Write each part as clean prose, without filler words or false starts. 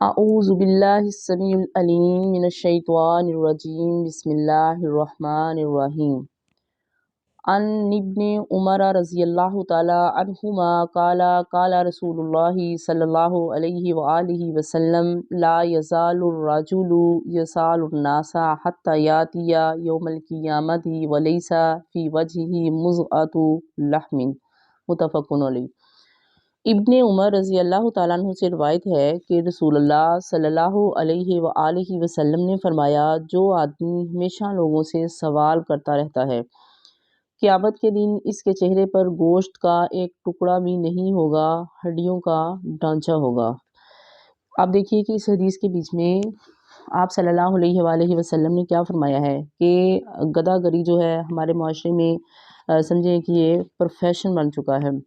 اعوذ باللہ السمیع العلیم من الشیطان الرجیم بسم اللہ الرحمن الرحیم عن ابن عمر رضی اللہ تعالی عنہما قال قال رسول اللہ صلی اللہ علیہ وآلہ وسلم لا یزال الرجل یسال الناس حتی یاتی یوم القیامت ولیس فی وجہہ مضغۃ لحم متفق علیہ۔ ابن عمر رضی اللہ تعالیٰ عنہ سے روایت ہے کہ رسول اللہ صلی اللہ علیہ وآلہ وسلم نے فرمایا، جو آدمی ہمیشہ لوگوں سے سوال کرتا رہتا ہے، قیامت کے دن اس کے چہرے پر گوشت کا ایک ٹکڑا بھی نہیں ہوگا، ہڈیوں کا ڈھانچہ ہوگا۔ آپ دیکھیے کہ اس حدیث کے بیچ میں آپ صلی اللہ علیہ وآلہ وسلم نے کیا فرمایا ہے کہ گدھا گری جو ہے ہمارے معاشرے میں سمجھیں کہ یہ پروفیشن بن چکا ہے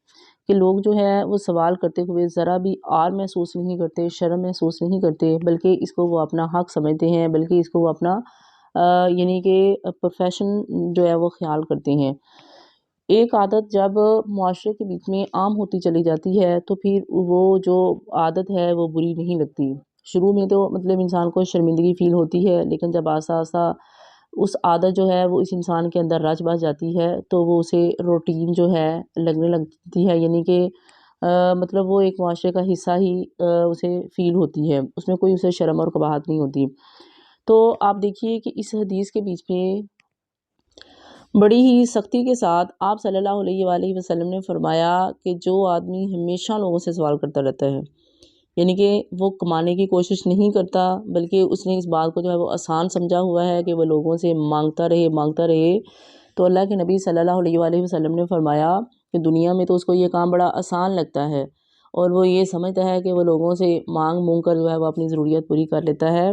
کہ لوگ جو ہے وہ سوال کرتے ہوئے ذرا بھی آر محسوس نہیں کرتے، شرم محسوس نہیں کرتے، بلکہ اس کو وہ اپنا حق سمجھتے ہیں، بلکہ اس کو وہ اپنا یعنی کہ پروفیشن جو ہے وہ خیال کرتے ہیں۔ ایک عادت جب معاشرے کے بیچ میں عام ہوتی چلی جاتی ہے تو پھر وہ جو عادت ہے وہ بری نہیں لگتی۔ شروع میں تو مطلب انسان کو شرمندگی فیل ہوتی ہے، لیکن جب آہستہ آہستہ اس عادت جو ہے وہ اس انسان کے اندر رچ بس جاتی ہے تو وہ اسے روٹین جو ہے لگنے لگتی ہے، یعنی کہ مطلب وہ ایک معاشرے کا حصہ ہی اسے فیل ہوتی ہے، اس میں کوئی اسے شرم اور قباحت نہیں ہوتی۔ تو آپ دیکھیے کہ اس حدیث کے بیچ میں بڑی ہی سختی کے ساتھ آپ صلی اللہ علیہ وآلہ وسلم نے فرمایا کہ جو آدمی ہمیشہ لوگوں سے سوال کرتا رہتا ہے، یعنی کہ وہ کمانے کی کوشش نہیں کرتا، بلکہ اس نے اس بات کو جو ہے وہ آسان سمجھا ہوا ہے کہ وہ لوگوں سے مانگتا رہے، تو اللہ کے نبی صلی اللہ علیہ وآلہ وسلم نے فرمایا کہ دنیا میں تو اس کو یہ کام بڑا آسان لگتا ہے اور وہ یہ سمجھتا ہے کہ وہ لوگوں سے مانگ کر جو ہے وہ اپنی ضروریات پوری کر لیتا ہے،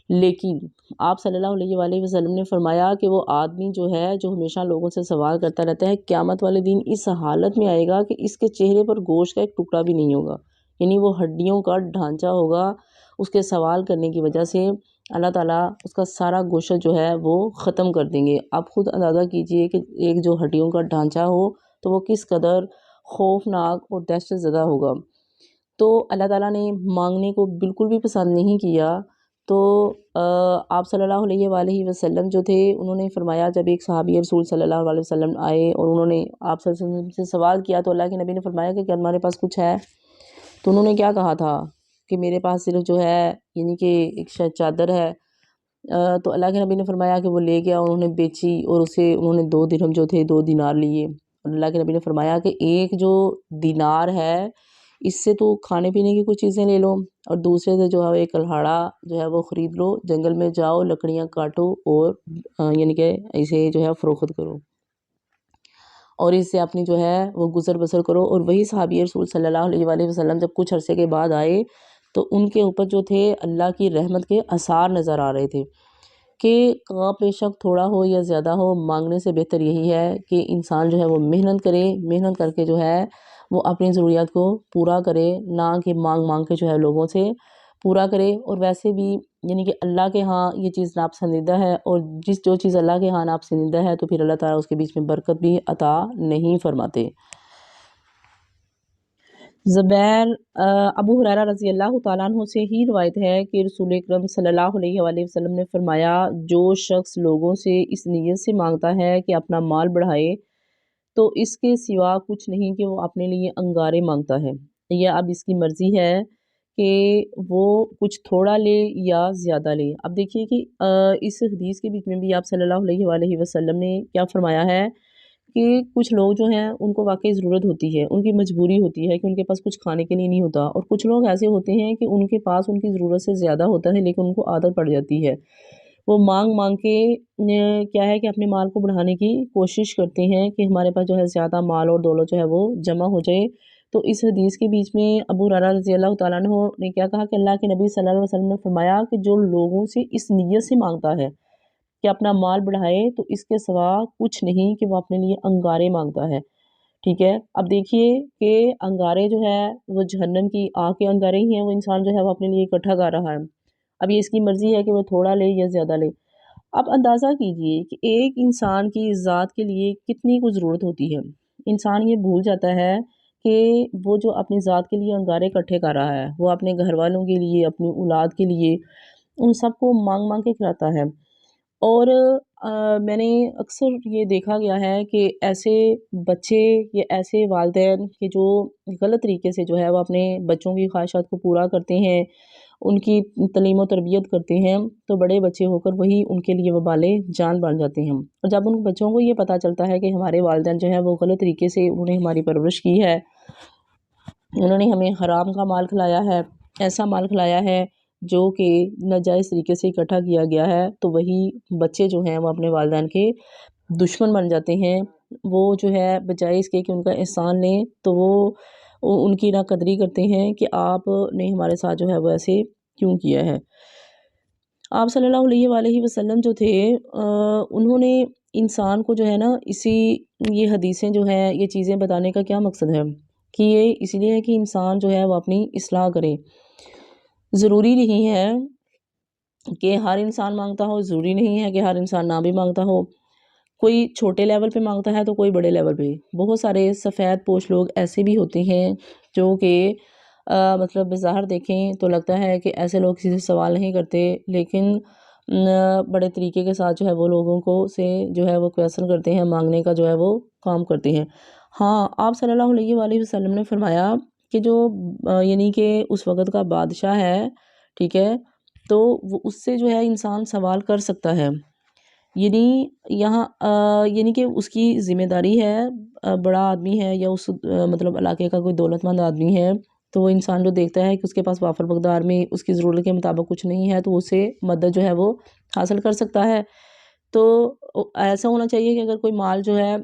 لیکن آپ صلی اللہ علیہ وآلہ وسلم نے فرمایا کہ وہ آدمی جو ہے جو ہمیشہ لوگوں سے سوال کرتا رہتا ہے، قیامت والے دن اس حالت میں آئے گا کہ اس کے چہرے پر گوشت کا ایک ٹکڑا بھی نہیں ہوگا، یعنی وہ ہڈیوں کا ڈھانچہ ہوگا۔ اس کے سوال کرنے کی وجہ سے اللہ تعالیٰ اس کا سارا گوشت جو ہے وہ ختم کر دیں گے۔ آپ خود اندازہ کیجئے کہ ایک جو ہڈیوں کا ڈھانچہ ہو تو وہ کس قدر خوفناک اور دہشت زدہ ہوگا۔ تو اللہ تعالیٰ نے مانگنے کو بالکل بھی پسند نہیں کیا۔ تو آپ صلی اللہ علیہ وآلہ وسلم جو تھے انہوں نے فرمایا، جب ایک صحابی رسول صلی اللہ علیہ وسلم آئے اور انہوں نے آپ صلی اللہ علیہ وسلم سے سوال کیا تو اللہ کے نبی نے فرمایا کہ کیا تمہارے پاس کچھ ہے؟ تو انہوں نے کیا کہا تھا کہ میرے پاس صرف جو ہے یعنی کہ ایک شاید چادر ہے۔ تو اللہ کے نبی نے فرمایا کہ وہ لے گیا اور انہوں نے بیچی اور اسے انہوں نے 2 درہم جو تھے 2 دینار لیے، اور اللہ کے نبی نے فرمایا کہ ایک جو دینار ہے اس سے تو کھانے پینے کی کچھ چیزیں لے لو، اور دوسرے سے جو ہے ایک کلہاڑا جو ہے وہ خرید لو، جنگل میں جاؤ، لکڑیاں کاٹو اور یعنی کہ اسے جو ہے فروخت کرو اور اس سے اپنی جو ہے وہ گزر بسر کرو۔ اور وہی صحابی رسول صلی اللہ علیہ وآلہ وسلم جب کچھ عرصے کے بعد آئے تو ان کے اوپر جو تھے اللہ کی رحمت کے آثار نظر آ رہے تھے کہ کام بے شک تھوڑا ہو یا زیادہ ہو، مانگنے سے بہتر یہی ہے کہ انسان جو ہے وہ محنت کرے، محنت کر کے جو ہے وہ اپنی ضروریات کو پورا کرے، نہ کہ مانگ کے جو ہے لوگوں سے پورا کرے۔ اور ویسے بھی یعنی کہ اللہ کے ہاں یہ چیز ناپسندیدہ ہے، اور جو چیز اللہ کے ہاں ناپسندیدہ ہے تو پھر اللہ تعالیٰ اس کے بیچ میں برکت بھی عطا نہیں فرماتے۔ زبیر ابو ہریرہ رضی اللہ تعالیٰ عنہ سے ہی روایت ہے کہ رسول اکرم صلی اللہ علیہ وآلہ وسلم نے فرمایا، جو شخص لوگوں سے اس نیت سے مانگتا ہے کہ اپنا مال بڑھائے تو اس کے سوا کچھ نہیں کہ وہ اپنے لیے انگارے مانگتا ہے، یا اب اس کی مرضی ہے کہ وہ کچھ تھوڑا لے یا زیادہ لے۔ اب دیکھیے کہ اس حدیث کے بیچ میں بھی آپ صلی اللہ علیہ وآلہ وسلم نے کیا فرمایا ہے کہ کچھ لوگ جو ہیں ان کو واقعی ضرورت ہوتی ہے، ان کی مجبوری ہوتی ہے کہ ان کے پاس کچھ کھانے کے لیے نہیں ہوتا، اور کچھ لوگ ایسے ہوتے ہیں کہ ان کے پاس ان کی ضرورت سے زیادہ ہوتا ہے لیکن ان کو عادت پڑ جاتی ہے، وہ مانگ کے کیا ہے کہ اپنے مال کو بڑھانے کی کوشش کرتے ہیں کہ ہمارے پاس جو ہے زیادہ مال اور دولت جو ہے وہ جمع ہو جائے۔ تو اس حدیث کے بیچ میں ابو ہریرہ رضی اللہ تعالیٰ عنہ نے کیا کہا کہ اللہ کے نبی صلی اللہ علیہ وسلم نے فرمایا کہ جو لوگوں سے اس نیت سے مانگتا ہے کہ اپنا مال بڑھائے تو اس کے سوا کچھ نہیں کہ وہ اپنے لیے انگارے مانگتا ہے، ٹھیک ہے۔ اب دیکھیے کہ انگارے جو ہے وہ جہنم کی آگ کے انگارے ہی ہیں، وہ انسان جو ہے وہ اپنے لیے اکٹھا کر رہا ہے، اب یہ اس کی مرضی ہے کہ وہ تھوڑا لے یا زیادہ لے۔ اب اندازہ کیجئے کہ ایک انسان کی ذات کے لیے کتنی کو ضرورت ہوتی ہے۔ انسان یہ بھول جاتا ہے کہ وہ جو اپنی ذات کے لیے انگارے اکٹھے کر رہا ہے، وہ اپنے گھر والوں کے لیے، اپنی اولاد کے لیے، ان سب کو مانگ مانگ کے کھلاتا ہے۔ اور میں نے اکثر یہ دیکھا گیا ہے کہ ایسے بچے یا ایسے والدین کہ جو غلط طریقے سے جو ہے وہ اپنے بچوں کی خواہشات کو پورا کرتے ہیں، ان کی تعلیم و تربیت کرتے ہیں، تو بڑے بچے ہو کر وہی ان کے لیے وبال جان بن جاتے ہیں۔ اور جب ان بچوں کو یہ پتہ چلتا ہے کہ ہمارے والدین جو ہے وہ غلط طریقے سے انہوں نے ہماری پرورش کی ہے، انہوں نے ہمیں حرام کا مال کھلایا ہے، ایسا مال کھلایا ہے جو کہ ناجائز طریقے سے اکٹھا کیا گیا ہے، تو وہی بچے جو ہیں وہ اپنے والدین کے دشمن بن جاتے ہیں۔ وہ جو ہے بجائے اس کے کہ ان کا احسان لیں، تو وہ ان کی ناقدری کرتے ہیں کہ آپ نے ہمارے ساتھ جو ہے وہ ایسے کیوں کیا ہے۔ آپ صلی اللہ علیہ وآلہ وسلم جو تھے انہوں نے انسان کو جو ہے نا یہ حدیثیں جو ہیں یہ چیزیں بتانے کا کیا مقصد ہے کہ یہ اس لیے ہے کہ انسان جو ہے وہ اپنی اصلاح کرے۔ ضروری نہیں ہے کہ ہر انسان مانگتا ہو، ضروری نہیں ہے کہ ہر انسان نہ بھی مانگتا ہو، کوئی چھوٹے لیول پہ مانگتا ہے تو کوئی بڑے لیول پہ۔ بہت سارے سفید پوش لوگ ایسے بھی ہوتے ہیں جو کہ مطلب بظاہر دیکھیں تو لگتا ہے کہ ایسے لوگ کسی سے سوال نہیں کرتے، لیکن بڑے طریقے کے ساتھ جو ہے وہ لوگوں کو سے جو ہے وہ کویسچن کرتے ہیں، مانگنے کا جو ہے وہ کام کرتے ہیں۔ ہاں، آپ صلی اللہ علیہ وآلہ وسلم نے فرمایا کہ جو یعنی کہ اس وقت کا بادشاہ ہے، ٹھیک ہے، تو وہ اس سے جو ہے انسان سوال کر سکتا ہے، یعنی یہاں یعنی کہ اس کی ذمہ داری ہے، بڑا آدمی ہے یا اس مطلب علاقے کا کوئی دولت مند آدمی ہے، تو وہ انسان جو دیکھتا ہے کہ اس کے پاس وافر مقدار میں اس کی ضرورت کے مطابق کچھ نہیں ہے، تو وہ اسے مدد جو ہے وہ حاصل کر سکتا ہے۔ تو ایسا ہونا چاہیے کہ اگر کوئی مال جو ہے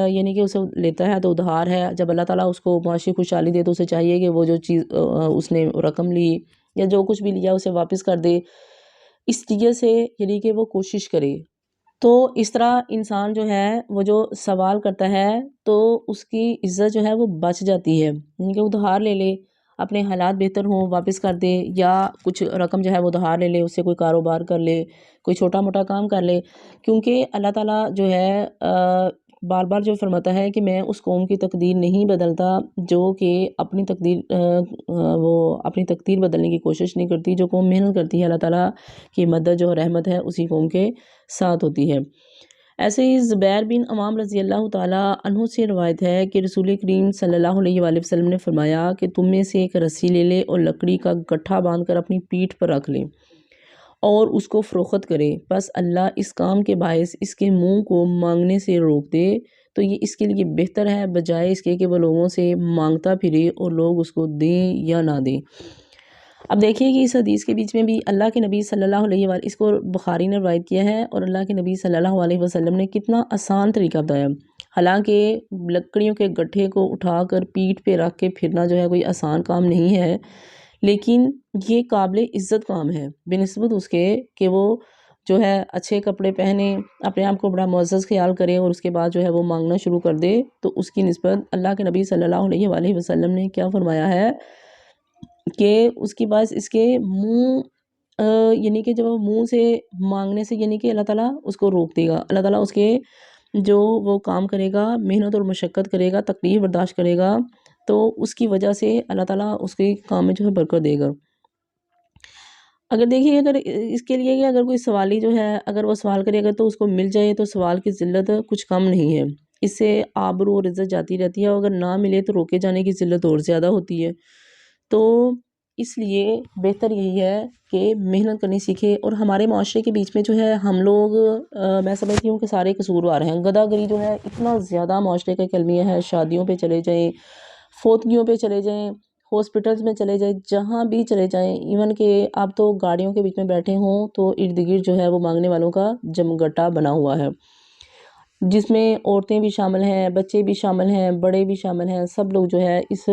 یعنی کہ اسے لیتا ہے تو ادھار ہے، جب اللہ تعالیٰ اس کو معاشی خوشحالی دے تو اسے چاہیے کہ وہ جو چیز اس نے رقم لی یا جو کچھ بھی لیا اسے واپس کر دے، اس لیے سے یعنی کہ وہ کوشش کرے۔ تو اس طرح انسان جو ہے وہ جو سوال کرتا ہے تو اس کی عزت جو ہے وہ بچ جاتی ہے، یعنی کہ ادھار لے لے، اپنے حالات بہتر ہوں واپس کر دے، یا کچھ رقم جو ہے وہ ادھار لے لے، اس سے کوئی کاروبار کر لے، کوئی چھوٹا موٹا کام کر لے، کیونکہ اللہ تعالیٰ جو ہے بار بار جو فرماتا ہے کہ میں اس قوم کی تقدیر نہیں بدلتا جو کہ اپنی تقدیر بدلنے کی کوشش نہیں کرتی۔ جو قوم محنت کرتی ہے اللہ تعالیٰ کی مدد جو رحمت ہے اسی قوم کے ساتھ ہوتی ہے۔ ایسے ہی زبیر بن عوام رضی اللہ تعالیٰ عنہ سے روایت ہے کہ رسول کریم صلی اللہ علیہ وآلہ وسلم نے فرمایا کہ تم میں سے ایک رسی لے لے اور لکڑی کا گٹھا باندھ کر اپنی پیٹھ پر رکھ لے اور اس کو فروخت کرے، بس اللہ اس کام کے باعث اس کے منہ کو مانگنے سے روک دے تو یہ اس کے لیے بہتر ہے بجائے اس کے کہ وہ لوگوں سے مانگتا پھرے اور لوگ اس کو دیں یا نہ دیں۔ اب دیکھیے کہ اس حدیث کے بیچ میں بھی اللہ کے نبی صلی اللہ علیہ وآلہ، اس کو بخاری نے روایت کیا ہے، اور اللہ کے نبی صلی اللہ علیہ وسلم نے کتنا آسان طریقہ بتایا۔ حالانکہ لکڑیوں کے گٹھے کو اٹھا کر پیٹھ پہ رکھ کے پھرنا جو ہے کوئی آسان کام نہیں ہے، لیکن یہ قابل عزت کام ہے بنسبت اس کے کہ وہ جو ہے اچھے کپڑے پہنے، اپنے آپ کو بڑا معزز خیال کرے اور اس کے بعد جو ہے وہ مانگنا شروع کر دے، تو اس کی نسبت اللہ کے نبی صلی اللہ علیہ وآلہ وسلم نے کیا فرمایا ہے کہ اس کی باعث اس کے منہ یعنی کہ جب وہ منہ سے مانگنے سے یعنی کہ اللہ تعالیٰ اس کو روک دے گا، اللہ تعالیٰ اس کے جو وہ کام کرے گا، محنت اور مشقت کرے گا، تکلیف برداشت کرے گا، تو اس کی وجہ سے اللہ تعالیٰ اس کے کام میں جو ہے برکت دے گا۔ اگر دیکھیے اگر اس کے لیے کہ اگر کوئی سوالی جو ہے اگر وہ سوال کرے گا تو اس کو مل جائے تو سوال کی ذلت کچھ کم نہیں ہے، اس سے آبرو اور عزت جاتی رہتی ہے، اور اگر نہ ملے تو روکے جانے کی ذلت اور زیادہ ہوتی ہے۔ تو اس لیے بہتر یہی ہے کہ محنت کرنی سیکھے۔ اور ہمارے معاشرے کے بیچ میں جو ہے ہم لوگ میں سمجھتی ہوں کہ سارے قصوروار ہیں، گدھا گری جو ہے اتنا زیادہ معاشرے کا کلمیہ ہے، شادیوں پہ چلے جائیں، فوتگیوں پہ چلے جائیں، ہاسپٹلز میں چلے جائیں، جہاں بھی چلے جائیں، ایون کہ آپ تو گاڑیوں کے بیچ میں بیٹھے ہوں تو ارد گرد جو ہے وہ مانگنے والوں کا جمگٹا بنا ہوا ہے، جس میں عورتیں بھی شامل ہیں، بچے بھی شامل ہیں، بڑے بھی شامل ہیں، سب لوگ جو ہے اس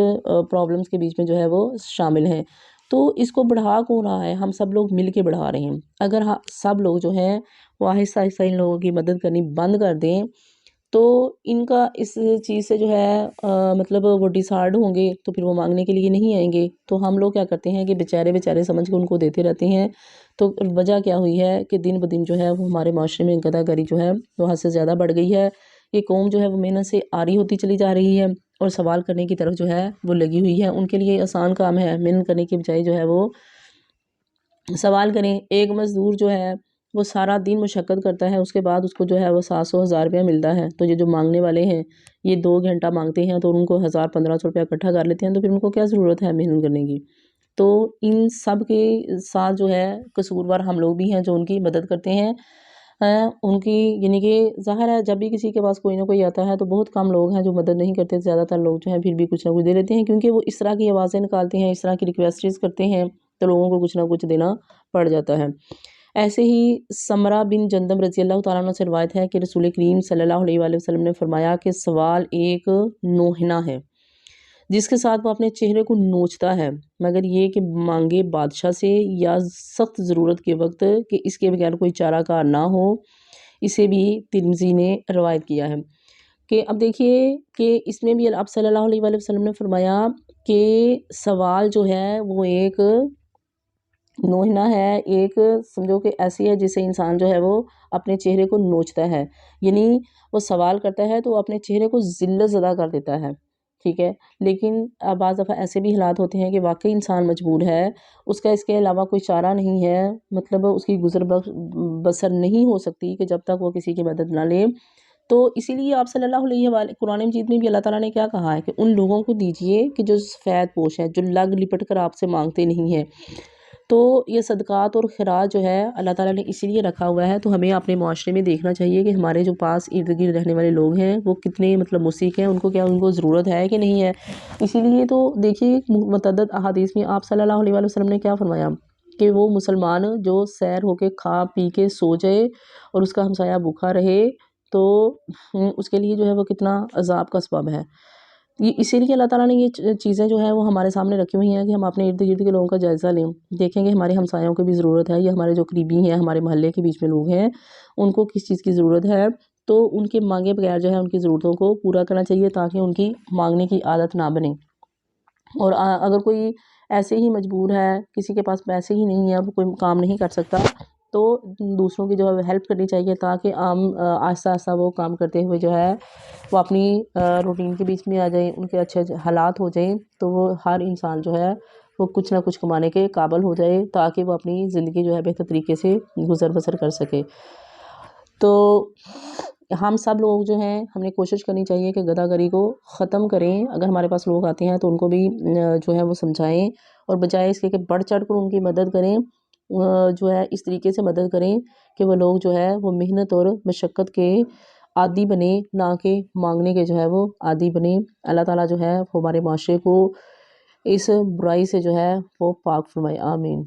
پرابلمز کے بیچ میں جو ہے وہ شامل ہیں۔ تو اس کو بڑھا کون رہا ہے؟ ہم سب لوگ مل کے بڑھا رہے ہیں۔ اگر سب لوگ جو ہیں وہ آہستہ آہستہ ان لوگوں کی مدد کرنی بند کر دیں تو ان کا اس چیز سے جو ہے مطلب وہ ڈسہارڈ ہوں گے تو پھر وہ مانگنے کے لیے نہیں آئیں گے، تو ہم لوگ کیا کرتے ہیں کہ بیچارے سمجھ کے ان کو دیتے رہتے ہیں۔ تو وجہ کیا ہوئی ہے کہ دن بدن جو ہے وہ ہمارے معاشرے میں گدھا گری جو ہے وہ حد سے زیادہ بڑھ گئی ہے، یہ قوم جو ہے وہ محنت سے آری ہوتی چلی جا رہی ہے، اور سوال کرنے کی طرف جو ہے وہ لگی ہوئی ہے. ان کے لیے آسان کام ہے, محنت کرنے کی بجائے جو ہے وہ سوال کریں. ایک مزدور جو ہے وہ سارا دن مشقت کرتا ہے, اس کے بعد اس کو جو ہے وہ 700-1000 روپیہ ملتا ہے. تو یہ جو مانگنے والے ہیں یہ 2 گھنٹہ مانگتے ہیں تو ان کو 1000-1500 روپیہ اکٹھا کر لیتے ہیں, تو پھر ان کو کیا ضرورت ہے محنت کرنے کی. تو ان سب کے ساتھ جو ہے قصوروار ہم لوگ بھی ہیں جو ان کی مدد کرتے ہیں. ان کی یعنی کہ ظاہر ہے جب بھی کسی کے پاس کوئی نہ کوئی آتا ہے تو بہت کم لوگ ہیں جو مدد نہیں کرتے, زیادہ تر لوگ جو ہیں پھر بھی کچھ نہ کچھ دے دیتے ہیں, کیونکہ وہ اس طرح کی آوازیں نکالتے ہیں, اس طرح کی ریکویسٹس کرتے ہیں تو لوگوں کو کچھ نہ کچھ دینا پڑ جاتا ہے. ایسے ہی سمرہ بن جندب رضی اللہ تعالیٰ عنہ سے روایت ہے کہ رسول کریم صلی اللہ علیہ وآلہ وسلم نے فرمایا کہ سوال ایک نوحنا ہے جس کے ساتھ وہ اپنے چہرے کو نوچتا ہے, مگر یہ کہ مانگے بادشاہ سے یا سخت ضرورت کے وقت کہ اس کے بغیر کوئی چارہ کار نہ ہو. اسے بھی ترمذی نے روایت کیا ہے. کہ اب دیکھیے کہ اس میں بھی آپ صلی اللہ علیہ وآلہ وسلم نے فرمایا کہ سوال جو ہے وہ ایک نوحنا ہے, ایک سمجھو کہ ایسی ہے جسے انسان جو ہے وہ اپنے چہرے کو نوچتا ہے, یعنی وہ سوال کرتا ہے تو وہ اپنے چہرے کو ذلت زدہ کر دیتا ہے, ٹھیک ہے. لیکن بعض دفعہ ایسے بھی حالات ہوتے ہیں کہ واقعی انسان مجبور ہے, اس کا اس کے علاوہ کوئی چارہ نہیں ہے, مطلب اس کی گزر بسر نہیں ہو سکتی کہ جب تک وہ کسی کی مدد نہ لے. تو اسی لیے آپ صلی اللہ علیہ وآلہ قرآن مجید میں بھی اللہ تعالیٰ نے کیا کہا ہے کہ ان لوگوں کو دیجئے کہ جو سفید پوش ہے, جو لگ لپٹ کر آپ سے مانگتے نہیں ہیں. تو یہ صدقات اور خیرات جو ہے اللہ تعالیٰ نے اسی لیے رکھا ہوا ہے. تو ہمیں اپنے معاشرے میں دیکھنا چاہیے کہ ہمارے جو پاس ارد گرد رہنے والے لوگ ہیں وہ کتنے مطلب مسیح ہیں, ان کو کیا ان کو ضرورت ہے کہ نہیں ہے. اسی لیے تو دیکھیے متعدد احادیث میں آپ صلی اللہ علیہ وآلہ وسلم نے کیا فرمایا کہ وہ مسلمان جو سیر ہو کے کھا پی کے سو جائے اور اس کا ہمسایہ بھوکا رہے تو اس کے لیے جو ہے وہ کتنا عذاب کا سبب ہے. یہ اسی لیے اللہ تعالیٰ نے یہ چیزیں جو ہے وہ ہمارے سامنے رکھی ہوئی ہیں کہ ہم اپنے ارد گرد کے لوگوں کا جائزہ لیں, دیکھیں گے ہمارے ہمسایوں کو بھی ضرورت ہے, یا ہمارے جو قریبی ہیں ہمارے محلے کے بیچ میں لوگ ہیں ان کو کس چیز کی ضرورت ہے, تو ان کے مانگے بغیر جو ہے ان کی ضرورتوں کو پورا کرنا چاہیے تاکہ ان کی مانگنے کی عادت نہ بنے. اور اگر کوئی ایسے ہی مجبور ہے, کسی کے پاس پیسے ہی نہیں ہے, وہ کوئی کام نہیں کر سکتا, تو دوسروں کی جو ہے ہیلپ کرنی چاہیے تاکہ آہستہ آہستہ وہ کام کرتے ہوئے جو ہے وہ اپنی روٹین کے بیچ میں آ جائیں, ان کے اچھے حالات ہو جائیں, تو وہ ہر انسان جو ہے وہ کچھ نہ کچھ کمانے کے قابل ہو جائے تاکہ وہ اپنی زندگی جو ہے بہتر طریقے سے گزر بسر کر سکے. تو ہم سب لوگ جو ہیں ہم نے کوشش کرنی چاہیے کہ گداگری کو ختم کریں. اگر ہمارے پاس لوگ آتے ہیں تو ان کو بھی جو ہے وہ سمجھائیں, اور بجائے اس کے کہ بڑھ چڑھ کر ان کی مدد کریں, جو ہے اس طریقے سے مدد کریں کہ وہ لوگ جو ہے وہ محنت اور مشقت کے عادی بنے, نہ کہ مانگنے کے جو ہے وہ عادی بنے. اللہ تعالیٰ جو ہے وہ ہمارے معاشرے کو اس برائی سے جو ہے وہ پاک فرمائے. آمین.